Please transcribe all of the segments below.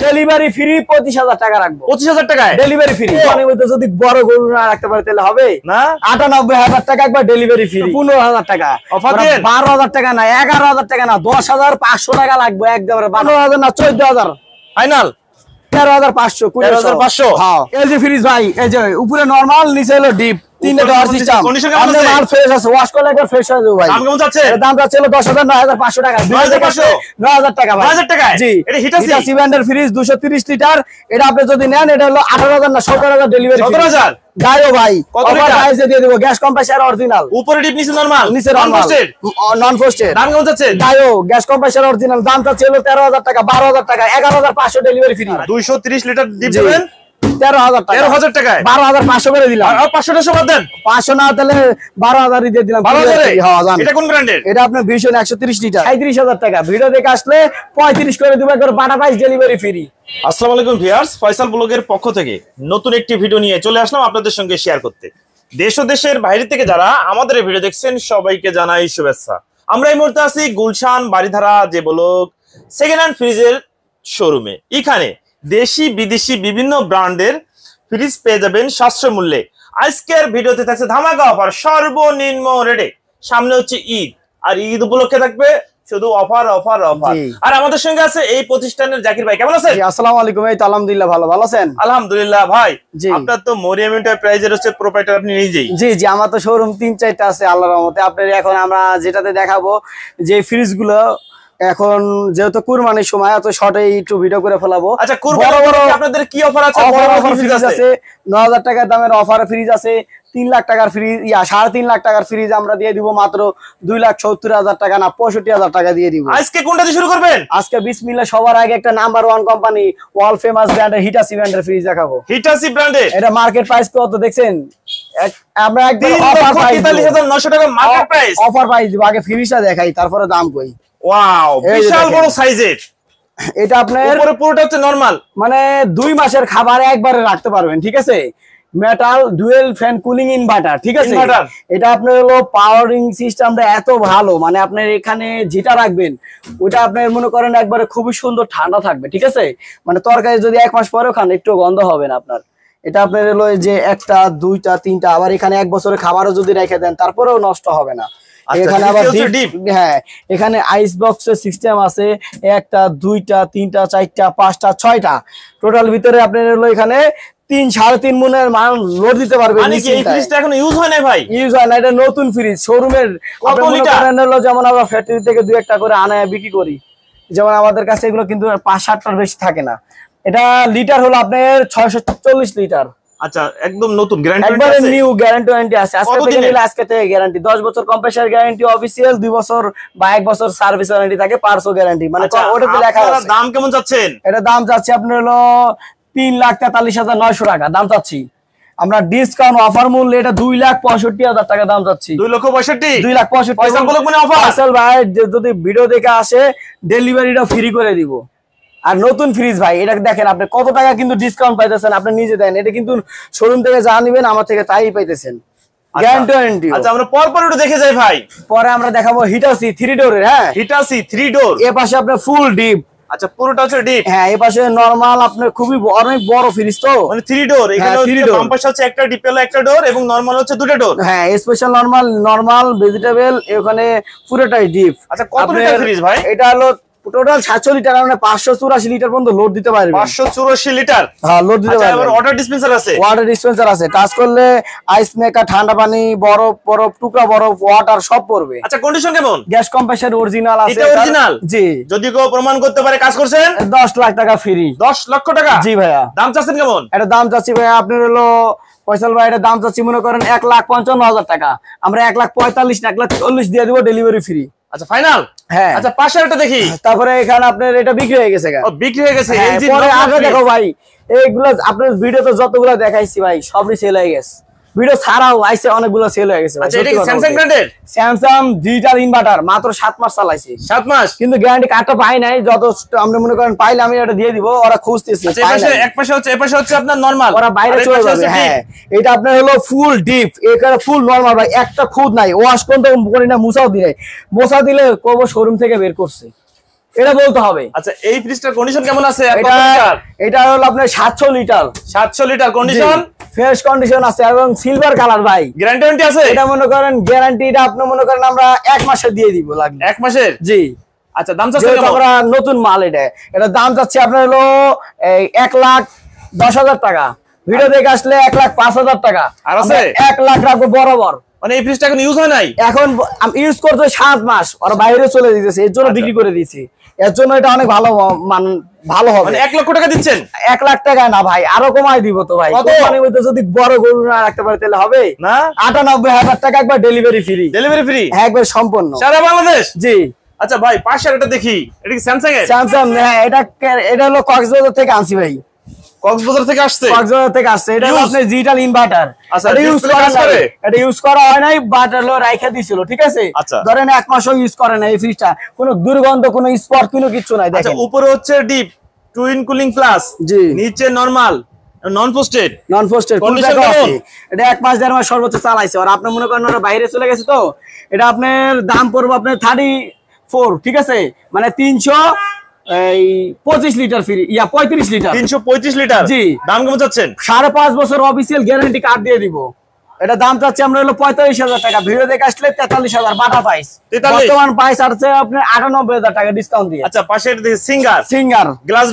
Delivery free 25000 টাকা রাখবো। 25000 টাকায় ডেলিভারি ফ্রি। মানে যদি বড় গরু না রাখতে পারে তাহলে হবে না। 98000 টাকা একবার ডেলিভারি ফ্রি। 15000 টাকা অফার দেন। 12000 টাকা না, 11000 টাকা না, 10500 টাকা লাগবে একবারে। 15000 না, 14000 ফাইনাল। 13500 13500। হ্যাঁ, এই যে ফ্রিজ ভাই, এই যে উপরে নরমাল, নিচে হলো ডিপ, তিনটা দেওয়ার সিস্টেম। আমাদের মাল ফ্রেশ আছে, ওয়াশ করলে একবার ফ্রেশ হয়ে যাবে ভাই। দাম কেমন যাচ্ছে? এর দামটা ছিল 10000, 9500 টাকা। 9500 টাকা ভাই। 9000 টাকায় জি, এটা হিটাচি ব্র্যান্ডের ফ্রিজ 230 লিটার। এটা আপনি যদি নেন, এটা হলো 18000 না 17000 ডেলিভারি। 17000 গায়ো ভাই, কত অফার লিটার? প্রাইসে দিয়ে দেব। গ্যাস কম্প্রেসার অরিজিনাল, উপরে ডিপ নিচে নরমাল, নিচে নরমাল, নন ফোস্টেড। দাম কেমন যাচ্ছে? গায়ো গ্যাস কম্প্রেসার অরিজিনাল, দামটা ছিল 13000 টাকা, 12000 টাকা, 11500 ডেলিভারি ফ্রি। 230 লিটার ডিপ দেবেন 13000 টাকা, 13000 টাকায় 12500 করে দিলাম। আর 500 বাদ দেন। 500 না তাহলে 12000 দিয়ে দিলাম। 12000 হ্যাঁ জান। এটা কোন ব্র্যান্ডের? এটা আপনার ভিশন 130 লিটার, 37000 টাকা। ভিডিও দেখে আসলে 35 করে দিব, একবার বাটা প্রাইস ডেলিভারি ফ্রি। আসসালামু আলাইকুম ভিউয়ার্স, ফয়সাল ব্লগের পক্ষ থেকে নতুন একটি ভিডিও নিয়ে চলে আসলাম আপনাদের সঙ্গে শেয়ার করতে। দেশ ও দেশের বাইরে থেকে যারা আমাদের এই ভিডিও দেখছেন সবাইকে জানাই শুভেচ্ছা। আমরা এই মুহূর্তে আছি গুলশান বাড়িধারা যে ব্লক সেকেন্ড হ্যান্ড ফ্রিজের শোরুমে। এখানে দেশি বিদেশি বিভিন্ন ব্র্যান্ডের ফ্রিজ পেয়ে যাবেন সাশ্রয় মূল্যে। আজকের ভিডিওতে থাকছে ধামাকা অফার সর্বনিম্ন রেটে। সামনে হচ্ছে ঈদ, আর ঈদ উপলক্ষে থাকবে শুধু অফার অফার অফার। আর আমাদের সঙ্গে আছে এই প্রতিষ্ঠানের জাকির ভাই। কেমন আছেন? জি, আসসালামু আলাইকুম। এই তো আলহামদুলিল্লাহ, ভালো আছেন? আলহামদুলিল্লাহ ভাই। আপনার তো মরিয়ম এন্টারপ্রাইজের হচ্ছে প্রোপাইটার, আপনি নিজেই। জি জি, আমার তো শোরুম 3-4টা আছে আল্লাহর রহমতে। আপনাদের এখন আমরা যেটাতে দেখাবো যে ফ্রিজ গুলো, এখন যেহেতু কুরবানির সময় এত শর্টে একটু ভিডিও করে ফেলাবো। আচ্ছা, কুরবানি আপনাদের কি অফার আছে? অফার ফ্রিজ আছে 9000 টাকার দামের অফার ফ্রিজ আছে। 3 লাখ টাকার ফ্রিজ, 3.5 লাখ টাকার ফ্রিজ আমরা দিয়ে দিব মাত্র 2,70,000 টাকা না 65,000 টাকা দিয়ে দিব। আজকে কোনটা দিয়ে শুরু করবেন? আজকে বিসমিল্লাহ, সবার আগে একটা নাম্বার 1 কোম্পানি ওয়ার্ল্ড ফেমাস ব্র্যান্ডের হিটাচি ব্র্যান্ডের ফ্রিজ দেখাবো। হিটাচি ব্র্যান্ডের এটা মার্কেট প্রাইস কত দেখছেন? আমরা একদম অফার প্রাইস 43,900 টাকা মার্কেট প্রাইস। অফার প্রাইস দিব, আগে ফ্রিজটা দেখাই তারপরে দাম কই। ওয়াও, বিশাল বড় সাইজের। এটা আপনার উপরে পুরোটা হচ্ছে নরমাল, মানে 2 মাসের খাবার একবারে রাখতে পারবেন, ঠিক আছে? Metal dual fan cooling inverter, ঠিক আছে? এটা আপনার হলো পাওয়ারিং সিস্টেমটা এত ভালো, মানে আপনার এখানে যেটা রাখবেন ওটা আপনার মনে করেন একবারে খুবই সুন্দর ঠান্ডা থাকবে, ঠিক আছে? মানে তরকারি যদি 1 মাস পরেও খান একটু গন্ধ হবে না আপনার। এটা আপনার হলো যে 1টা 2টা 3টা, আবার এখানে 1 বছরের খাবারও যদি রেখে দেন তারপরেও নষ্ট হবে না। এখানে আবার হ্যাঁ, এখানে আইস বক্সের সিস্টেম আছে 1টা 2টা 3টা 4টা 5টা 6টা, টোটাল ভিতরে আপনার হলো এখানে 3-3.5 মনের মাল লোড দিতে পারবেন। মানে কি এই ফ্রিজটা এখনো ইউজ হয় না ভাই? ইউজ হয় না, এটা নতুন ফ্রিজ শোরুমের। কত লিটার? যেমন আমরা ফ্যাক্টরি থেকে 2-1টা করে আনায় বিক্রি করি, যেমন আমাদের কাছে এগুলো কিন্তু 5-7টার বেশি থাকে না। এটা লিটার হলো আপনার 640 লিটার। আচ্ছা, একদম নতুন, গ্যারান্টি একবারে নিউ, গ্যারান্টি ওয়ারেন্টি আছে। আজকে থেকে নিলে আজকে থেকে গ্যারান্টি 10 বছর কম্প্রেসার গ্যারান্টি অফিশিয়াল, 2 বছর বা 1 বছর সার্ভিস ওয়ারেন্টি থাকে, পার্সো গ্যারান্টি। মানে ওটাতে লেখা আছে। দাম কেমন যাচ্ছেন? এটা দাম যাচ্ছে আপনার হলো 3,43,900 টাকা দাম চাচ্ছি আমরা। ডিসকাউন্ট অফার মূল্য এটা 2,65,000 টাকা দাম চাচ্ছি। 2,65,000 2,65,000 ফয়সাল বলক মানে অফার। ফয়সাল ভাই যদি ভিডিও দেখে আসে ডেলিভারিটা ফ্রি করে দিব। আর নতুন ফ্রিজ ভাই, এটা দেখেন আপনি কত টাকা কিন্তু ডিসকাউন্ট পাইতেছেন, আপনি নিজে দেন। এটা কিন্তু শোরুম থেকে যা নিবেন আমার থেকে তাই পাইতেছেন, গ্যারান্টি ওয়ারেন্টি। আচ্ছা, আমরা পর একটু দেখে যাই ভাই। পরে আমরা দেখাবো হিটাচি 3 ডোরের। হ্যাঁ, হিটাচি 3 ডোর। এই পাশে আপনার ফুল ডিপ। আচ্ছা, পুরোটা হচ্ছে ডিপ। হ্যাঁ, এই পাশে নরমাল, আপনার খুবই অনেক বড় ফ্রিজ তো, মানে 3 ডোর। এখানে বাম পাশে হচ্ছে একটা ডিপ হলো একটা ডোর, এবং নরমাল হচ্ছে 2টা ডোর। হ্যাঁ, স্পেশাল নরমাল ভেজিটেবল, এখানে পুরোটাই ডিপ। আচ্ছা, কত লিটার ফ্রিজ ভাই? এটা হলো টোটাল 700 লিটার, মানে 584 লিটার পর্যন্ত লোড দিতে পারবে। 584 লিটার? হ্যাঁ, লোড দিতে পারবে। আবার ওয়াটার ডিসপেন্সার আছে? ওয়াটার ডিসপেন্সার আছে। টাচ করলে আইস মেকার, ঠান্ডা পানি, বরফ টুকরা বরফ, ওয়াটার সব পড়বে। আচ্ছা, কন্ডিশন কেমন? গ্যাস কম্প্রেসার অরিজিনাল আছে। এটা অরিজিনাল? জি। যদি কেউ প্রমাণ করতে পারে কাজ করছেন 10 লাখ টাকা ফ্রি। 10 লক্ষ টাকা? জি ভাইয়া। দাম চাচ্ছেন কেমন? এটা দাম চাচ্ছি ভাইয়া আপনার হলো ফয়সাল ভাই, এটা দাম চাচ্ছি মনে করেন 1,55,000 টাকা। আমরা 1,45,000 না 1,40,000 দিয়ে দিব, ডেলিভারি ফ্রি। আচ্ছা, ফাইনাল? হ্যাঁ। আচ্ছা, পাশে একটা দেখি। তারপরে এখানে আপনার এটা বিক্রি হয়ে গেছে। ও, বিক্রি হয়ে গেছে। পরে আগে দেখো ভাই, এইগুলো আপনার ভিডিওতে যতগুলো দেখাইছি ভাই সবই সেল হয়ে গেছে। ভিডিও ছাড়াও আইছে অনেকগুলো সেল হয়ে গেছে। আচ্ছা, এটা কি স্যামসাং ব্র্যান্ডের? স্যামসাং ডিজিটাল ইনভার্টার, মাত্র 7 মাস চালাইছে। 7 মাস? কিন্তু গ্যারান্টি কার্ডটা পাই নাই। যত আমরা মনে করেন পাইলে আমি এটা দিয়ে দিব, ওরা খুঁজতেছে। এক পাশে হচ্ছে, এই পাশে হচ্ছে আপনার নরমাল, ওরা বাইরে চলে যাবে। হ্যাঁ, এটা আপনার হলো ফুল ডিপ, এখানে ফুল নরমাল ভাই, একটা খুদ নাই। ওয়াশ করতে করি না, মুছাও দিলে মোছা দিলে কব শোরুম থেকে বের করছে। এটা বলতে হবে। আচ্ছা এই ফ্রিজটার কন্ডিশন কেমন আছে? এটা হলো আপনার 700 litre. 700 litre condition, fresh condition আছে এবং সিলভার কালার ভাই। গ্যারান্টি আছে? এটা মনে করেন গ্যারান্টিটা আপনি মনে করেন আমরা 1 মাসের দিয়ে দিব লাগবে। 1 মাসের? জি। আচ্ছা দাম চাচ্ছেন কেমন? আমরা নতুন মাল এটা দাম চাচ্ছি আপনার হলো 1,10,000 টাকা। ভিডিও দেখে আসলে 1,05,000 টাকা। আর আছে 1 লাখ রাখবো বরাবর। মানে এই ফ্রিজটা এখন ইউজ হয় নাই? এখন ইউজ করতে 7 মাস, ওরা বাইরে চলে দিতেছে, এর জন্য বিক্রি করে দিয়েছি। এর জন্য এটা অনেক ভালো ভালো হবে। মানে 1 লক্ষ টাকা দিচ্ছেন? 1 লাখ টাকা না ভাই, আরো কমাই দিব তো ভাই। কোম্পানির মধ্যে যদি বড় গরু না রাখতে পারে তাহলে হবে না। 98,000 টাকা একবার ডেলিভারি ফ্রি। ডেলিভারি ফ্রি একবার সম্পূর্ণ সারা বাংলাদেশ? জি। আচ্ছা ভাই পাশের এটা দেখি, এটা কি স্যামসাং এর? স্যামসাং, হ্যাঁ। এটা হলো কক্সবাজার থেকে আনছি ভাই। কক্সবাজার থেকে আসছে? কক্সবাজার থেকে আসছে। এটা হলো আপনার ডিজিটাল ইনভার্টার। আচ্ছা এটা ইউজ করা হয় নাই, বাট হলো রাইখা দিছিল, ঠিক আছে? ধরেন 1 মাসও ইউজ করে না এই ফ্রিজটা, কোনো দুর্গন্ধ, কোনো স্পট, কোনো কিছু নাই। দেখেন আচ্ছা উপরে হচ্ছে ডিপ টুইন কুলিং প্লাস, জি, নিচে নরমাল নন পোস্টেড। কন্ডিশন আছে। এটা 1 মাস 1.5 মাস সর্বোচ্চ চালাইছে। আর আপনি মনে করেন ওরা বাইরে চলে গেছে, তো এটা আপনার দাম পড়বে আপনার 34, ঠিক আছে? মানে 325 লিটার ফ্রি, 35 লিটার। 335 লিটার? জি। দাম কেমন চাচ্ছেন? 5.5 বছর অফিসিয়াল গ্যারান্টি কার্ড দিয়ে দিব। এটা দাম চাচ্ছি আমরা হলো 45,000 টাকা। ভিডিও দেখে আসলে 43,000 বাটা প্রাইস। বর্তমান প্রাইস আছে আপনার 98,000 টাকা ডিসকাউন্ট দিয়ে। আচ্ছা পাশে সিঙ্গার গ্লাস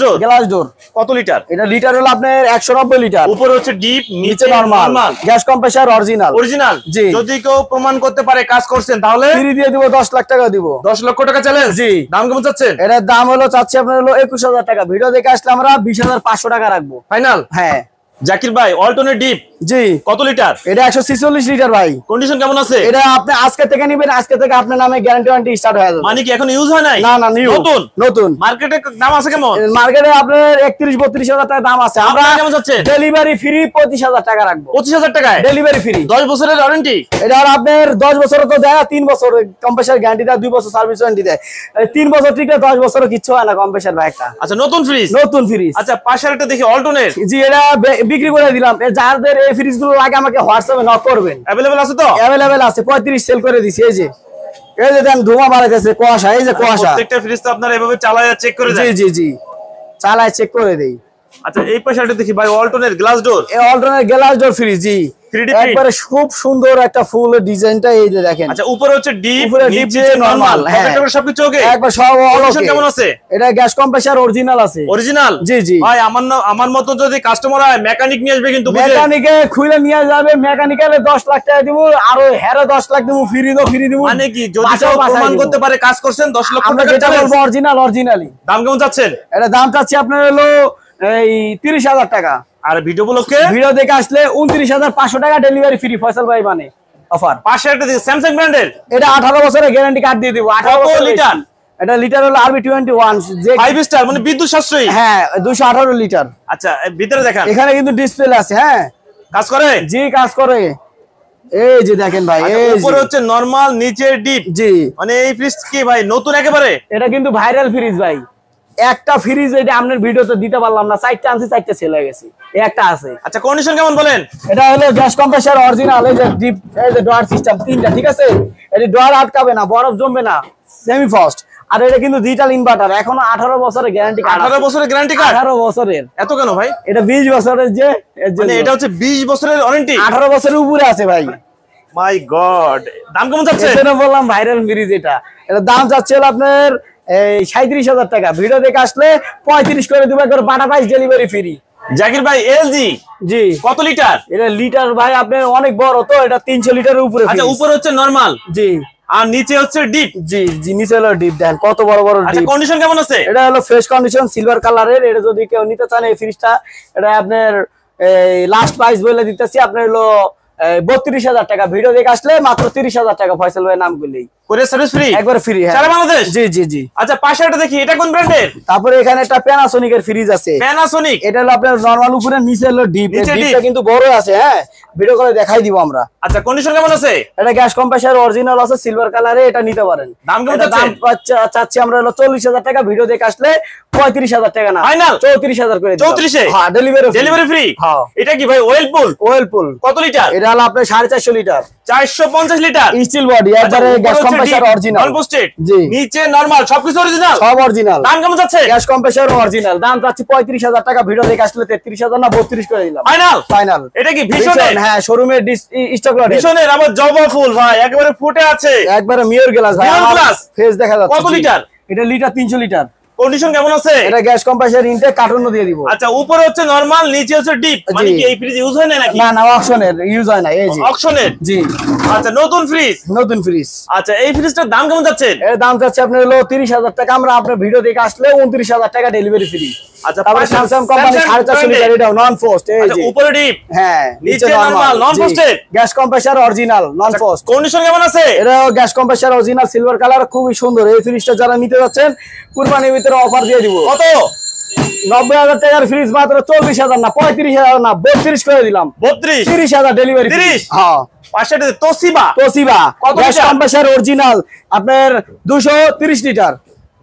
ডোর কত লিটার? এটা লিটার হলো আপনার 190 লিটার। উপরে হচ্ছে ডিপ, নিচে নরমাল। Gas compressor original. জি। যদি কেউ প্রমাণ করতে পারে কাজ করছেন তাহলে ফ্রি দিয়ে দিব, 10 লাখ টাকা দিব। 10 লক্ষ টাকা চ্যালেঞ্জ? জি। দাম কেমন চাচ্ছেন? এটার দাম হলো চাচ্ছি আপনার হলো 21,000 টাকা। ভিডিও দেখে আসলে আমরা 20,500 টাকা রাখবো ফাইনাল। হ্যাঁ। জাকির ভাই অল্টারনেট ডিপ, জি, কত লিটার? এটা 146 লিটার ভাই। কন্ডিশন কেমন আছে? এটা আপনি আজকে থেকে নেবেন, আজকে থেকে আপনার নামে গ্যারান্টি স্টার্ট হয়ে যাবে। মানে কি এখন ইউজ হয় নাই? না, নতুন। মার্কেটে দাম আছে কেমন? মার্কেটে আপনার 31-32,000 টাকা দাম আছে। আমরা কেমন যাচ্ছে? ডেলিভারি ফ্রি 25,000 টাকা রাখবো। 25,000 টাকায় ডেলিভারি ফ্রি, 10 বছরের ওয়ারেন্টি। এটা আপনার 10 বছর তো দেয়, 3 বছর কম্প্রেসার গ্যারান্টি দেয়, 2 বছর সার্ভিস ওয়ারেন্টি দেয়। 3 বছর ঠিক আছে, 10 বছরও কিচ্ছু হয় না কম্প্রেসার ভাই একটা। আচ্ছা নতুন ফ্রিজ? আচ্ছা পাশের একটা দেখি অল্টারনেট। জি, এটা বিক্রি করে দিলাম। যাদের এই ফ্রিজ গুলো লাগে আমাকে হোয়াটসঅ্যাপে নক করবেন। अवेलेबल আছে তো? अवेलेबल আছে। 35 সেল করে দিছি। এই যে দেন ধোঁয়া বাড়াইতেছে, কুয়াশা, এই যে কুয়াশা। প্রত্যেকটা ফ্রিজ তো আপনারা এভাবে চালায়া চেক করে দেন? জি চালায় চেক করে দেই। আচ্ছা এই পাশেটা দেখি ভাই অল্টারনেট গ্লাস ডোর। এই অল্টারনেট গ্লাস ডোর ফ্রিজ, জি, একবারে খুব সুন্দর একটা ফুল ডিজাইনটা, এই যে দেখেন। আচ্ছা উপরে হচ্ছে ডিপ, নিচে নরমাল। হ্যাঁ সবকিছু ওকে, একবার সব কন্ডিশন কেমন আছে? এটা গ্যাস কম্প্রেসার অরিজিনাল আছে। অরিজিনাল? জি ভাই আমার মত যদি কাস্টমার হয় মেকানিক নিয়ে আসবে, কিন্তু মেকানিকে খুলে নিয়ে যাবে। মেকানিক্যালে 10 লাখ টাকা দিব, আর ওই হেরে 10 লাখ দিব, ফ্রি দিব। মানে কি যদি কেউ প্রমাণ করতে পারে কাজ করছেন 10 লক্ষ টাকা চ্যালেঞ্জ? অরিজিনালি। দাম কেমন চাচ্ছেন? এটা দাম চাচ্ছি আপনার হলো এই 30,000 টাকা। আর ভিডিও ব্লকে ভিডিও দেখে আসলে 29,500 টাকা ডেলিভারি ফ্রি। ফয়সাল ভাই মানে অফার। পাশে একটা স্যামসাং ব্র্যান্ডের, এটা 18 বছরের গ্যারান্টি কার্ড দিয়ে দিব। 18 লিটার। এটা লিটার হলো RB21, যে 5 স্টার, মানে বিদ্যুৎ সাশ্রয়ী। হ্যাঁ 218 লিটার। আচ্ছা ভিতরে দেখেন, এখানে কিন্তু ডিসপ্লে আছে। হ্যাঁ কাজ করে? জি কাজ করে। এই যে দেখেন ভাই, এই উপরে হচ্ছে নরমাল, নিচে ডিপ। জি, মানে এই ফ্রিজ কি ভাই নতুন একেবারে? এটা কিন্তু ভাইরাল ফ্রিজ ভাই। একটা ফ্রিজ এটা আপনার ভিডিওতে দিতে পারলাম না, 4টা আনছি, 4টা সেল হয়ে গেছে, একটা আছে। আচ্ছা কন্ডিশন কেমন বলেন? এটা হলো গ্যাস কম্প্রেসার অরিজিনাল, এই যে ডিপ, এই যে ডোর সিস্টেম 3টা, ঠিক আছে? এটা ডোর আটকাবে না, বরফ জমবে না, সেমি ফাস্ট। আর এটা কিন্তু ডিজিটাল ইনভার্টার, এখনো 18 বছরের গ্যারান্টি কার্ড। 18 বছরের গ্যারান্টি কার্ড? 18 বছরের। এত কেন ভাই? এটা 20 বছরের, যে মানে এটা হচ্ছে 20 বছরের ওয়ারেন্টি, 18 বছরের উপরে আছে ভাই। মাই গড, দাম কেমন যাচ্ছে? এটা বললাম ভাইরাল ফ্রিজ। এটা দাম যাচ্ছে হলো আপনার 37,000 টাকা। ভিডিও দেখে আসলে 35 করে দেব, একবার বাটা প্রাইস ডেলিভারি ফ্রি। জাকির ভাই এলজি, জি, কত লিটার? এটা লিটার ভাই আপনার অনেক বড়, তো এটা 300 লিটারের উপরে। আচ্ছা উপরে হচ্ছে নরমাল, জি, আর নিচে হচ্ছে ডিপ। জি নিচে হলো ডিপ। দেখেন কত বড় বড় ডিপ। আচ্ছা কন্ডিশন কেমন আছে? এটা হলো ফ্রেশ কন্ডিশন, সিলভার কালারের। এটা যদি কেউ নিতে চান এই ফ্রিজটা, এটা আপনার লাস্ট প্রাইস বলে দিতেছি আপনার হলো 32,000 টাকা। ভিডিও দেখে আসলে মাত্র 30,000 টাকা। ফয়সাল ভাই নাম বললেই কোরিয়ার সার্ভিস ফ্রি, একবার ফ্রি। হ্যাঁ সারা বাংলাদেশ। জি। আচ্ছা পাশে একটা দেখি, এটা কোন ব্র্যান্ডের? তারপরে এখানে একটা প্যানাসোনিক এর ফ্রিজ আছে। প্যানাসোনিক, এটা হলো আপনার নরমাল, উপরে নিচে হলো ডিপ। ডিপটা কিন্তু বড় আছে। হ্যাঁ ভিডিও করে দেখাই দিব আমরা। আচ্ছা কন্ডিশন কেমন আছে? এটা গ্যাস কম্প্রেসার অরিজিনাল আছে, সিলভার কালারে। এটা নিতে পারেন। দাম কেমন? দাম চাচ্ছি আমরা হলো 40,000 টাকা। ভিডিও দেখে আসলে 35,000 টাকা না, ফাইনাল 34,000 করে দিলাম। 34 এ? হ্যাঁ, ডেলিভারি ফ্রি। হ্যাঁ। এটা কি ভাই ওয়েলপুল? ওয়েলপুল। কত লিটার? এটা হলো আপনার 450 লিটার, 450 লিটার স্টিল বডি, একবারে গ্যাস কম্প্রেসর অরিজিনাল, নন পোস্টেড, জি নিচে নরমাল, সবকিছু অরিজিনাল, সব অরিজিনাল। দাম কেমন যাচ্ছে? গ্যাস কম্প্রেসর অরিজিনাল, দাম চাচ্ছি 35,000 টাকা, ভিডিও দেখে আসলে 33,000 না 32 করে দিলাম। Final final. এটা কি ভীষণের? হ্যাঁ, শোরুমের স্টক লট। ভীষণের আবার জবা ফুল ভাই, একেবারে ফুটে আছে, একবারে মিরর গ্লাস ভাই, মিরর গ্লাস, ফেস দেখা যাচ্ছে। কত লিটার? এটা লিটার 300 লিটার। কন্ডিশন কেমন আছে? এটা গ্যাস কম্প্রেসর ইনটেক কার্টুনও দিয়ে দিব। আচ্ছা, উপরে হচ্ছে নরমাল, নিচে হচ্ছে ডিপ, মানে কি এই ফ্রিজ ইউজ হয় না নাকি? না না, অপশনের ইউজ হয় না, এই যে অপশনের। জি। আচ্ছা, নতুন ফ্রিজ। নতুন ফ্রিজ। আচ্ছা, এই ফ্রিজটার দাম কেমন যাচ্ছে? এর দাম যাচ্ছে আপনার হলো 30,000 টাকা, আমরা আপনার ভিডিও দেখে আসলে 29,000 টাকা ডেলিভারি ফ্রি। আচ্ছা, তারপরে স্যামসাং কোম্পানি 450 লিটার, এটা নন পোস্ট, এই আচ্ছা, যে উপরে ডিপ, হ্যাঁ, নিচে normal, non posted, gas compressor original, নন পোস্ট। কন্ডিশন কেমন আছে? এটা gas compressor original, silver colour, খুবই সুন্দর। এই ফ্রিজটা যারা নিতে যাচ্ছেন কুরবানির ভিতরে অফার দিয়ে দিব। কত? 90,000 টাকার ফ্রিজ মাত্র 34,000 না, 35,000 না, 32 করে দিলাম। 32, 30,000 ডেলিভারি। 30? হ্যাঁ, পাশে তোশিবা। তোশিবা কত গ্যাস লিটার? কম্প্রেসর অরিজিনাল, আপনার 230 লিটার।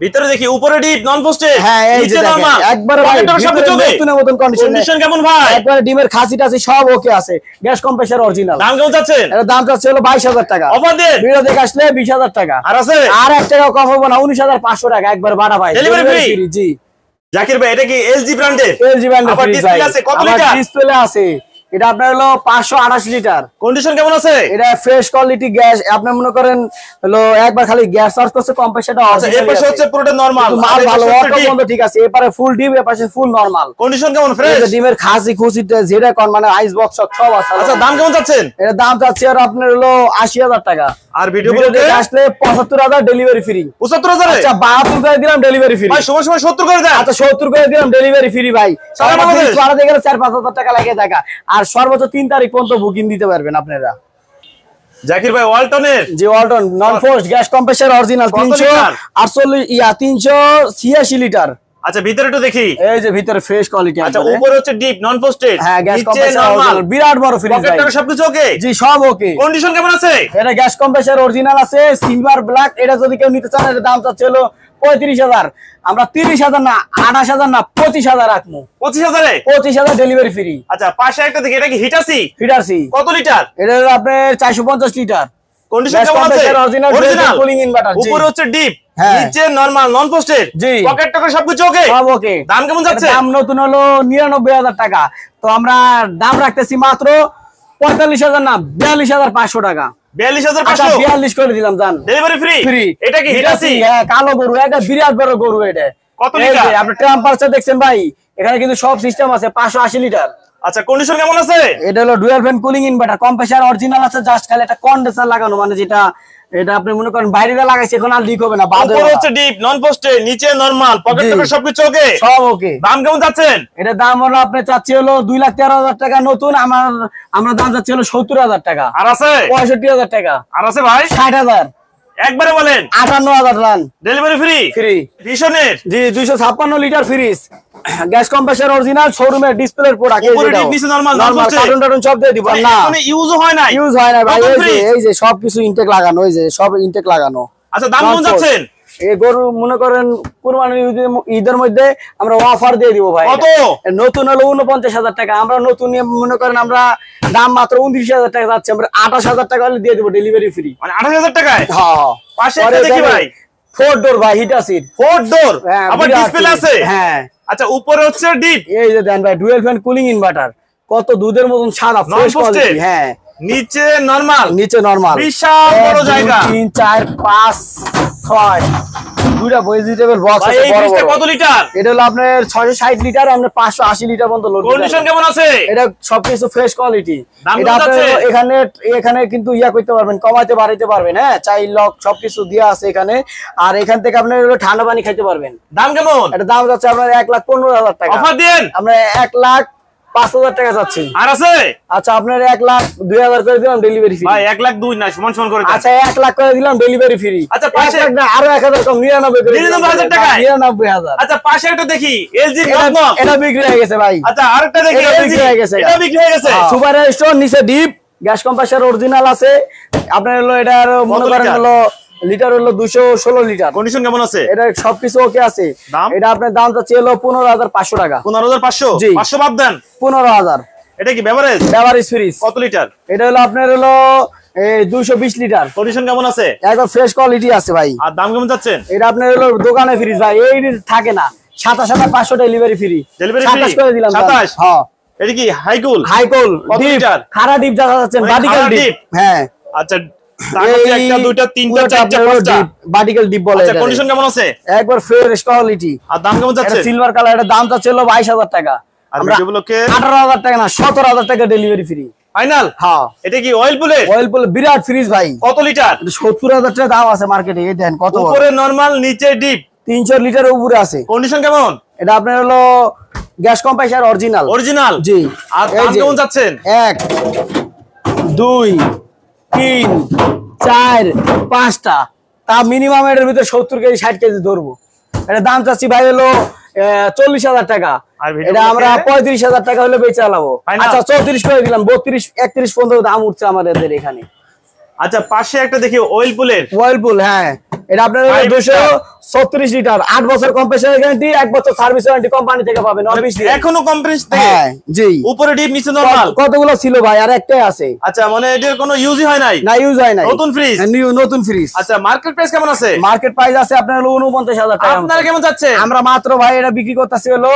ভিতরে দেখি উপরে ডিপ, নন পোস্টেড, হ্যাঁ, এই যে নিচে দেখেন, নরমাল, একবারে ভাই সবকিছু ওকে। নতুনের মতন কন্ডিশন। কন্ডিশন কেমন ভাই? একবারে ডিমের খাসি টাসি সব ওকে আছে, গ্যাস কম্প্রেসর অরিজিনাল। দাম কেমন যাচ্ছেন? এর দাম চাচ্ছে হলো 22,000 টাকা, অফার দেন, ভিডিও দেখে আসলে 20,000 টাকা। আর আছে? আর 1 টাকা কম হবে না, 19,500 টাকা একবার বাড়া ভাই, ডেলিভারি ফ্রি। জি। জাকির ভাই, এটা কি এলজি ব্র্যান্ডের? এলজি ব্র্যান্ডের আবার ফ্রিজ ডিসপ্লে ভাই, আছে, কত আবার লিটার? ডিসপ্লে আছে। এটা আপনার হলো 528 লিটার। কন্ডিশন কেমন আছে? এটা ফ্রেশ কোয়ালিটি গ্যাস, আপনি মনে করেন হলো একবার খালি গ্যাস সার্চ করছে, কম্প্রেসরটা আচ্ছা, এই পাশে হচ্ছে পুরোটা নরমাল, মাল ভালো, অটো বন্ধ ঠিক আছে, এপারে ফুল ডিপ, এপাশে ফুল নরমাল। কন্ডিশন কেমন? ফ্রেশ? ডিমের খাসি খুশিটা যেটা কোন মানে আইস বক্স সব আছে। আচ্ছা, দাম কেমন যাচ্ছেন? এর দাম যাচ্ছে আর আপনার হলো 80,000 টাকা, আর ভিডিও ভিডিও করতে দেখে আসলে 75,000 ডেলিভারি ফ্রি। 75,000? আচ্ছা, 72 করে দিলাম ডেলিভারি ফ্রি ভাই, সময় 70 করে দেন। আচ্ছা, 70 করে দিলাম ডেলিভারি ফ্রি ভাই। সারা বাংলাদেশ বাড়াতে গেলে 4-5,000 টাকা লাগে টাকা, আর সর্বোচ্চ 3 তারিখ পর্যন্ত বুকিং দিতে পারবেন আপনারা। জাকির ভাই, ওয়ালটনের জি, ওয়ালটন নন পোস্ট গ্যাস কম্প্রেসর অরিজিনাল, কত লিটার? 386 লিটার। আচ্ছা, ভিতরে একটু দেখি। এই যে ভিতরে ফ্রেশ কোয়ালিটি। আচ্ছা, উপরে হচ্ছে ডিপ, নন পোস্টেড, হ্যাঁ, গ্যাস নিচে কম্প্রেসর নরমাল, অরিজিনাল, বিরাট বড় ফ্রিজ ভাই। পকেটটা সবকিছু ওকে? জি, সব ওকে। কন্ডিশন কেমন আছে? এটা গ্যাস কম্প্রেসর অরিজিনাল আছে, সিলভার ব্ল্যাক। এটা যদি কেউ নিতে চান, এর দাম চাচ্ছে হলো 35,000, আমরা 30,000 না, 28,000 না, 25,000 রাখবো। 25,000 এ? 25,000 ডেলিভারি ফ্রি। আচ্ছা, পাশে একটা দেখি, এটা কি হিটাসি? হিটারসি। কত লিটার? এটা হলো আপনার 450 লিটার। কন্ডিশন গ্যাস কেমন আছে? Compressor original, original, cooling inverter. উপরে হচ্ছে ডিপ, হ্যাঁ। নিচে নরমাল, নন পোস্টেড, জি। পকেটটা সবকিছু ওকে? সব ওকে। দাম কেমন যাচ্ছে? দাম নতুন হলো 99,000 টাকা, তো আমরা দাম রাখতেছি মাত্র 45,000 না, 42,500 টাকা। 42,500? 42 করে দিলাম, জান ডেলিভারি ফ্রি। ফ্রি। এটা কি হিটাসি? হ্যাঁ, কালো গরু, এটা বিরাট বড় গরু। এটা কত এই লিটার? যে আপনি টেম্পারেচার দেখছেন ভাই, এখানে কিন্তু সব সিস্টেম আছে। 580 লিটার। আচ্ছা, কন্ডিশন কেমন আছে? এটা হলো dual fan cooling inverter, compressor original আছে, জাস্ট খালি একটা কন্ডেন্সার লাগানো, মানে যেটা এটা আপনি মনে করেন বাইরে দিয়ে লাগাইছে, এখন আর লিক হবে না, বাদ উপরে হচ্ছে ডিপ, নন পোস্টেড, নিচে নরমাল, পকেটটা জি। সবকিছু ওকে? সব ওকে। দাম কেমন যাচ্ছেন? এটা দাম হলো আপনি চাচ্ছি হলো 2,13,000 টাকা নতুন, আমরা দাম চাচ্ছি হলো 70,000 টাকা। আর আছে? 65,000 টাকা। আর আছে ভাই? 60,000। একবারে বলেন। 58,000 রান ডেলিভারি ফ্রি? ফ্রি। ভীষণের? জি, 256 litre fridge, gas compressor original, শোরুমের ডিসপ্লের প্রোডাক্ট। উপরে ডিপ, নিচে নরমাল, নন পোস্টেড, কার্টুন টার্টুন সব দিয়ে দিব না, মানে ইউজও হয় না? ইউজ হয় না ভাই। নতুন এই যে সবকিছু ইনটেক লাগানো, এই যে সব ইনটেক লাগানো। আচ্ছা, দাম কেমন যাচ্ছেন? এই গরু মনে করেন কুরবানির ঈদের মধ্যে আমরা অফার দিয়ে দিব ভাই। কত? নতুন হলো 49,000 টাকা, আমরা নতুন মনে করেন আমরা দাম মাত্র 29,000 টাকা যাচ্ছে, আমরা 28,000 টাকা হলে দিয়ে দিব ডেলিভারি ফ্রি। মানে 28,000 টাকায়? হ্যাঁ। পাশে একটা দেখি ভাই, 4 ডোর ভাই, হিটাসির 4 ডোর, হ্যাঁ, আবার বিরাট ডিসপ্লে ফ্রিজ। আছে? হ্যাঁ। আচ্ছা, উপরে হচ্ছে ডিপ, এই যে দেন ভাই, ডুয়াল ফ্যান কুলিং ইনভার্টার, কত দুধের মতন সাদা ফ্রেশ Non-posted? কোয়ালিটি। হ্যাঁ, নিচে নরমাল, নিচে নরমাল, বিশাল বড় জায়গা। 3, 4, 5, 6 দুইটা ভেজিটেবল বক্স ভাই, আছে এই বড় ফ্রিজটা বড়। কত লিটার? এটা হলো আপনার 660 লিটার, আপনার 580 লিটার পর্যন্ত লোড। কন্ডিশন কেমন আছে? এটা সবকিছু ফ্রেশ কোয়ালিটি। দাম এটা কত আপনি আছে? এখানে কিন্তু করতে পারবেন, কমাইতে বাড়াইতে পারবেন। হ্যাঁ, চাইল্ড লক সবকিছু দেওয়া আছে এখানে। আর এখান থেকে আপনি ঠান্ডা পানি খাইতে পারবেন। দাম কেমন? এটা দাম যাচ্ছে আপনার 1,15,000 টাকা। অফার দেন। আমরা 1,05,000 টাকা যাচ্ছি। আর আছে? আচ্ছা, আপনার 1,02,000 করে দিলাম ডেলিভারি ফ্রি। ভাই, 1,02,000 না, সমান সমান করে দেন। আচ্ছা, 1,00,000 করে দিলাম ডেলিভারি ফ্রি। আচ্ছা, পাশে 1,00,000 না, আরো 1,000 কম, 99 করে দিলাম। 99,000 টাকায়? 99,000। আচ্ছা, পাশে একটা দেখি, এলজি এটা বিক্রি হয়ে গেছে ভাই। আচ্ছা, আরেকটা দেখি, এটা LG, বিক্রি হয়ে গেছে। এটা বিক্রি হয়ে গেছে। সুপার স্টোর, নিচে ডিপ, গ্যাস কম্প্রেসর অরিজিনাল আছে। আপনার হলো এটার মনে করেন লিটার? হলো লিটার হলো 216 লিটার। কন্ডিশন কেমন আছে? এটা সবকিছু ওকে আছে। দাম? এটা আপনার দাম চাচ্ছি হলো 15,500 টাকা। 15,500? জি। 500 বাদ দেন। 15,000। এটা কি বেভারেজ? Beverage fridge. কত লিটার? এটা হলো আপনার হলো 220 লিটার। কন্ডিশন কেমন আছে? একদম ফ্রেশ কোয়ালিটি আছে ভাই। আর দাম কেমন যাচ্ছেন? এটা আপনার হলো দোকানে ফ্রিজ ভাই, এই থাকে না। 27,500 ডেলিভারি ফ্রি। ডেলিভারি ফ্রি 27 করে দিলাম। 27? হ্যাঁ। এটা কি হাইকুল? হাইকুল কত লিটার? খাড়া ডিপ যা যাচ্ছেন, ভার্টিক্যাল ডিপ। হ্যাঁ। আচ্ছা, একটা দুইটা তিনটা চারটা পাঁচটা ভার্টিক্যাল ডিপ বলে। আচ্ছা, কন্ডিশন কেমন আছে? একবার ফ্রেশ কোয়ালিটি। আর দাম কেমন যাচ্ছে? এটা সিলভার কালার, এটা দাম চাচ্ছিল 22,000 টাকা। আমরা 18,000 টাকা না, 17,000 টাকা ডেলিভারি ফ্রি ফাইনাল। হ্যাঁ। এটা কি অয়েল বুলেট? অয়েল পুল বিরাট ফ্রিজ ভাই। কত লিটার? 70,000 টাকা দাম আছে মার্কেটে। এই দেন কত বড়। উপরে নরমাল, নিচে ডিপ। 300 লিটারের উপরে আছে। কন্ডিশন কেমন? এটা আপনার হলো গ্যাস কম্প্রেসার অরিজিনাল। অরিজিনাল? জি। আর দাম কেমন যাচ্ছেন? 1 2 3 4 5টা, তা মিনিমাম এর ভিতরে 70 কেজি 60 কেজি ধরবো। এটা দাম চাচ্ছি ভাই হলো 40,000 টাকা। এটা আমরা 35,000 টাকা হলে বেচে আলাবো। আচ্ছা 34 করে দিলাম, 32 31 পর্যন্ত দাম উঠছে আমাদের এখানে। আচ্ছা, পাশে একটা দেখি অয়েল বুলেট। অয়েল পুল, হ্যাঁ। এটা আপনার 236 লিটার, 8 বছর কম্প্রেসার গ্যারান্টি, 1 বছর সার্ভিস ওয়ারেন্টি কোম্পানি থেকে পাবেন। এখনো কম্প্রেস থেকে? হ্যাঁ জি। উপরে ডিপ, নিচে নরমাল। কতগুলো ছিল ভাই? আর একটাই আছে। আচ্ছা, মানে এটার কোনো ইউজই হয় নাই? না, ইউজ হয় নাই। নতুন ফ্রিজ? নতুন ফ্রিজ। আচ্ছা, মার্কেট প্রাইস কেমন আছে? মার্কেট প্রাইস আছে আপনার হলো 49,000 টাকা। আপনারা কেমন যাচ্ছে? আমরা মাত্র ভাই এটা বিক্রি করতেছি হলো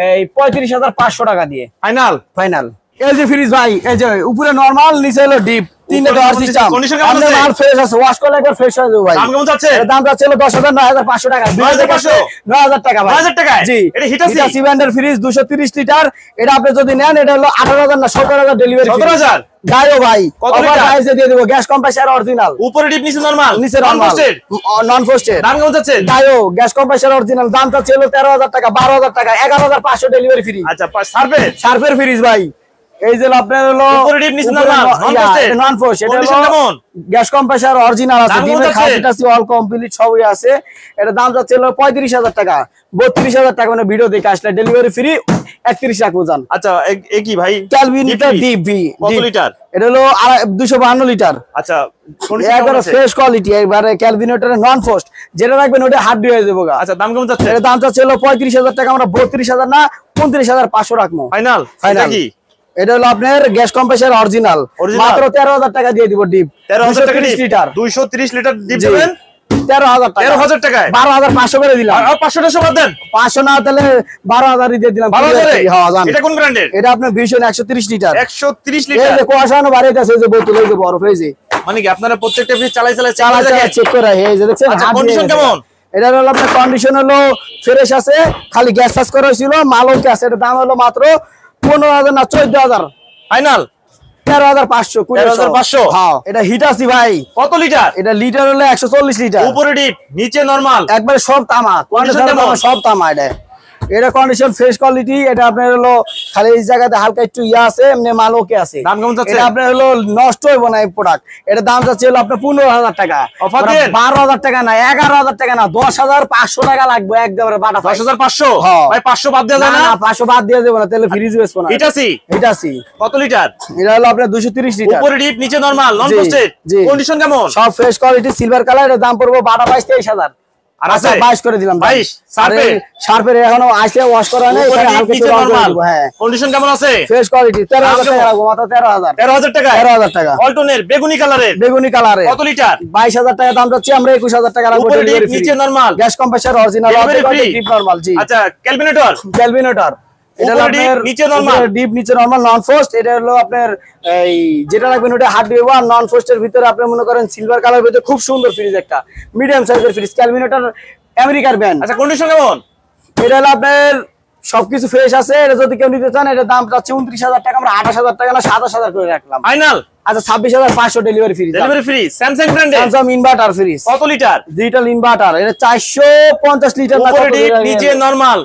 এই 35,500 টাকা দিয়ে। ফাইনাল? ফাইনাল। এই যে ফ্রিজ ভাই, এই যে উপরে নরমাল, নিচে হলো ডিপ, তিনটা ডোর সিস্টেম। কন্ডিশন কেমন আছে? মাল ফ্রেশ আছে, ওয়াশ করলে একবার ফ্রেশ হয়ে যাবে ভাই। দাম কেমন যাচ্ছে? এর দাম যাচ্ছে হলো 10,9,500 টাকা। 9,500 টাকা ভাই। 9,000 টাকায়? জি। এটা হিটাচি ব্র্যান্ডের ফ্রিজ 230 লিটার। এটা আপনি যদি নেন এটা হলো 18,000 না 17,000 ডেলিভারি। 17,000? গায়ো ভাই। কত অফার লিটার? প্রাইসে দিয়ে দেব, গ্যাস কম্প্রেসার অরিজিনাল। উপরে ডিপ, নিচে নরমাল? নিচে নরমাল, নন ফোস্টেড। দাম কেমন যাচ্ছে? গায়ো গ্যাস কম্প্রেসার অরিজিনাল, দাম চাচ্ছে হলো 13,000 টাকা, 12,000 টাকা, 11,500 ডেলিভারি ফ্রি। আচ্ছা, সার্ভে শার্পের ফ্রিজ ভাই, এই যে আপনার হলো উপরে ডিপ, নিচে নরমাল, নন ফোস্টেড? নন ফোস্ট। এটা কন্ডিশন কেমন? গ্যাস কম্প্রেসার অরিজিনাল আছে, দাম কেমন ডিমের যাচ্ছে? খাসিটাসি অল কমপ্লিট সবই আছে। এটা দাম যাচ্ছে হলো 35,000 টাকা। 32,000 টাকা মানে ভিডিও দেখে আসলে ডেলিভারি ফ্রি, 31 রাখবো জান। আচ্ছা, এ কি ভাই? Calvin DP. কত লিটার? এটা হলো 252 লিটার। আচ্ছা, একবারে ফ্রেশ কোয়ালিটি, একবারে ক্যালভিনেটরের নন ফোস্ট। যেটা রাখবেন ওটা হার্ড হয়ে যাবে গা। আচ্ছা, দাম কেমন যাচ্ছে? এর দাম চাচ্ছে হলো 35,000 টাকা, আমরা 32,000 না 29,500 রাখবো। ফাইনাল? ফাইনাল। কি এটা হলো আপনার গ্যাস কম্প্রেসার অরিজিনাল, মাত্র 13,000 টাকা দিয়ে দিব ডিপ। 13,000 টাকা 230 লিটার। 230 লিটার ডিপ দেবেন 13,000 টাকা। 13,000 টাকায়? 12,500 করে দিলাম। আর 500 বাদ দেন। 500 না তাহলে 12,000 দিয়ে দিলাম। 12,000? হ্যাঁ জান। এটা কোন ব্র্যান্ডের? এটা আপনার ভিশন 130 লিটার। 130 এই লিটার? যে কুয়াশানো বাড়িতেছে, এই যে বোতল, এই যে বরফ, এই যে মানে কি আপনারা প্রত্যেকটা ফ্রিজ চালাই চেক করে, এই যে দেখছেন আচ্ছা, হাত দিয়ে কন্ডিশন গেছে। কেমন? এটা হলো আপনার কন্ডিশন হলো ফ্রেশ আছে, খালি গ্যাস চার্জ করা হয়েছিল, মাল ওকে আছে। এটা দাম হলো মাত্র 15,000 না 14,000। ফাইনাল? 13,500। 13,500? হ্যাঁ। এটা হিটাচি ভাই। কত লিটার? এটা লিটার হলো 140 লিটার। উপরে ডিপ, নিচে নরমাল? একবারে সব তামা, Condition কেমন? সব তামা। এটা কন্ডিশন ফ্রেশ কোয়ালিটি। এটা আপনার হলো খালি এই জায়গাতে হালকা একটু ইয়া আছে, এমনি মাল ওকে আছে। দাম কেমন যাচ্ছে? এটা আপনার হলো নষ্ট হইব না এই প্রোডাক্ট। এটা দাম যাচ্ছে হলো আপনার 15,000 টাকা। অফার দেন? 12,000 টাকা না, 11,000 টাকা না, 10,500 টাকা লাগবে একবারে বাটা। 10,500? হ্যাঁ। ভাই 500 বাদ দেওয়া যায় না না? না, 500 বাদ দিয়ে দেবো না, তাহলে ফ্রিজ বেচবো না। হিটাচি? হিটাচি। কত লিটার? এটা হলো আপনার 230 লিটার। উপরে ডিপ, নিচে নরমাল, নন জি, পোস্টেড? জি। কন্ডিশন কেমন? সব ফ্রেশ কোয়ালিটি, সিলভার কালার। এর দাম পড়বে 22,000-23,000। আর আচ্ছা আছে? 22 করে দিলাম। 22? শার্পের এখনো আসে, ওয়াশ করা নেই, উপরে ডিপ, হালকা নিচে একটু রং করে নরমাল? দিব। হ্যাঁ, কন্ডিশন কেমন আছে? Fresh quality. 13,000 টাকা কেমন? রাখবো, মাত্র 13,000। 13,000 টাকা? 13,000 টাকা। অল্টনের বেগুনি কালারের? বেগুনি কালারে। কত লিটার? 22,000 টাকা দাম যাচ্ছে, আমরা 21,000 টাকা রাখবো। উপরে ডিপ, ডেলিভারি ফ্রি। নিচে normal? Gas compressor original, Delivery free? Deep normal. জি। আচ্ছা, ক্যালভিনেটর? ক্যালভিনেটর। এটা হলো উপরে ডিপ, আপনার নিচে নরমাল? ডিপ, নিচে নরমাল, নন ফোস্ট। এটা হলো আপনার এই যেটা রাখবেন ওটা হার্ড দিব। আর নন ফোস্টের ভিতরে আপনি মনে করেন সিলভার কালার ভিতরে খুব সুন্দর ফ্রিজ, একটা মিডিয়াম সাইজের ফ্রিজ, ক্যালভিনেটর, আমেরিকার ব্র্যান্ড। আচ্ছা, কন্ডিশন কেমন? এটা হলো আপনার সবকিছু ফ্রেশ আছে। এটা যদি কেউ নিতে চান, এটা দাম যাচ্ছে 29,000 টাকা, আমরা 28,000 টাকা না 27,000 করে রাখলাম। ফাইনাল? আচ্ছা 26,500 delivery free. Delivery free? Samsung ব্র্যান্ডের? Samsung inverter fridge. কত লিটার? Digital inverter. এটা 450 লিটার না, উপরে ডিপ, নিচে normal,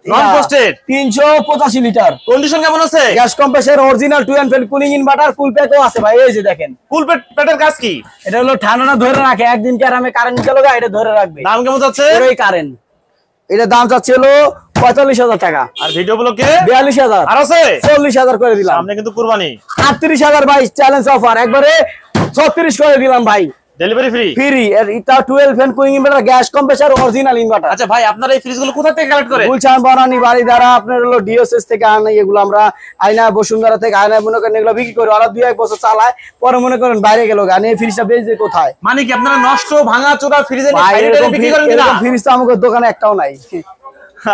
non posted? 385 litre. Condition কেমন আছে? Gas compressor original, 2 end cooling inverter, full প্যাকও আছে ভাই। এই যে দেখেন, ফুল পেটের কাজ কি? এটা হলো ঠান্ডা ধরে রাখে, একদিন কি আরামে কারেন্ট গেল গা, এটা ধরে রাখবে। দাম কেমন যাচ্ছে? ওই কারেন্ট। এটা দাম চাচ্ছে হলো 45,000 টাকা। আর ভিডিও ব্লকে 42,000। আর আছে? 40,000 করে দিলাম। সামনে কিন্তু কুরবানি। 38,000 ভাই, চ্যালেঞ্জ অফার, একবারে 36 করে দিলাম ভাই। Delivery free. ফ্রি। এর এটা 12 fan cooling inverter, gas compressor, original inverter. আচ্ছা ভাই, আপনারা এই ফ্রিজগুলো কোথা থেকে কালেক্ট করেন? গুলশান, বনানী, বাড়িধারা, আপনার হলো ডিওএসএস থেকে আনা। এগুলো আমরা আয়না, বসুন্ধরা থেকে আয়না মনে করেন এগুলো বিক্রি করি। ওরা 2-1 বছর চালায়, পরে মনে করেন বাইরে গেল গান, এই ফ্রিজটা বেচবে কোথায়? মানে কি আপনারা নষ্ট ভাঙা চোরা ফ্রিজে বিক্রি করেন কিনা? এরকম ফ্রিজ তো আমাদের দোকানে একটাও নাই।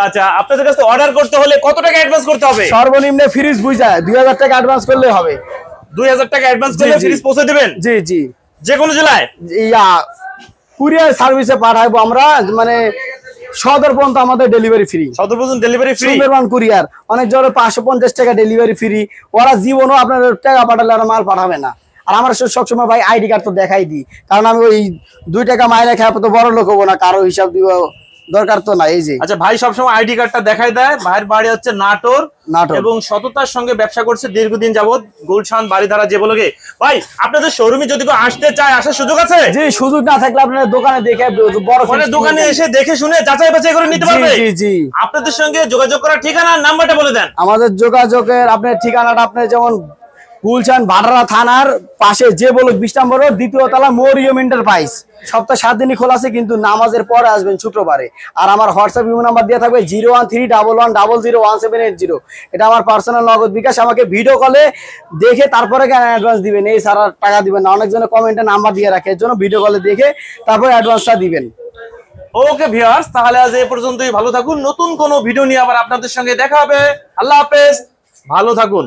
আচ্ছা, আপনাদের কাছে অর্ডার করতে হলে কত টাকা অ্যাডভান্স করতে হবে? সর্বনিম্ন ফ্রিজ বুঝায় 2000 টাকা অ্যাডভান্স করলে হবে। 2000 টাকা অ্যাডভান্স করলে ফ্রিজ পৌঁছে দিবেন? জি জি। যে কোনো জেলায়? ইয়া কুরিয়ার সার্ভিসে পাঠাবো আমরা, মানে সদর পর্যন্ত আমাদের ডেলিভারি ফ্রি। সদর পর্যন্ত ডেলিভারি ফ্রি? সুন্দরবন কুরিয়ার। অনেক জনের 550 টাকা ডেলিভারি ফ্রি। ওরা জীবনও আপনার টাকা পাঠালে ওরা মাল পাঠাবে না। আর আমার সবসময় ভাই আইডি কার্ড তো দেখাই দিই, কারণ আমি ওই 2 টাকা মাইনে খেয়ে তো বড় লোক হবো না, কারো হিসাব দিব দরকার তো না। এই যে আচ্ছা ভাই সবসময় আইডি কার্ডটা দেখাই দেয়। ভাইয়ের বাড়ি হচ্ছে নাটোর এবং সততার সঙ্গে ব্যবসা করছে দীর্ঘদিন যাবত গুলশান বাড়িধারা যে বলগে। ভাই আপনাদের শোরুমে যদি কেউ আসতে চায়, আসার সুযোগ আছে? জি, সুযোগ না থাকলে আপনাদের দোকানে দেখে বড় মানে দোকানে এসে দেখে শুনে যাচাই বাছাই করে নিতে পারবে? জি জি। আপনাদের সঙ্গে যোগাযোগ করার ঠিকানা নাম্বারটা বলে দেন। আমাদের যোগাযোগের আপনার ঠিকানাটা আপনার যেমন গুলশান ভাটারা থানার পাশে যে বলুক 20 নম্বর রোড, 2য় তলা, মরিয়ম এন্টারপ্রাইজ। সপ্তাহে 7 দিনই খোলা আছে, কিন্তু নামাজের পরে আসবেন শুক্রবারে। আর আমার হোয়াটসঅ্যাপ ইমো নাম্বার দেওয়া থাকবে 0131100101780। এটা আমার পার্সোনাল নগদ বিকাশ। আমাকে ভিডিও কলে দেখে তারপরে কেন অ্যাডভান্স দিবেন, এই সারা টাকা দিবেন না। অনেকজনে কমেন্টে নাম্বার দিয়ে রাখে, এর জন্য ভিডিও কলে দেখে তারপরে অ্যাডভান্সটা দিবেন। ওকে ভিউয়ার্স, তাহলে আজ এই পর্যন্তই। ভালো থাকুন। নতুন কোনো ভিডিও নিয়ে আবার আপনাদের সঙ্গে দেখা হবে। আল্লাহ হাফেজ, ভালো থাকুন।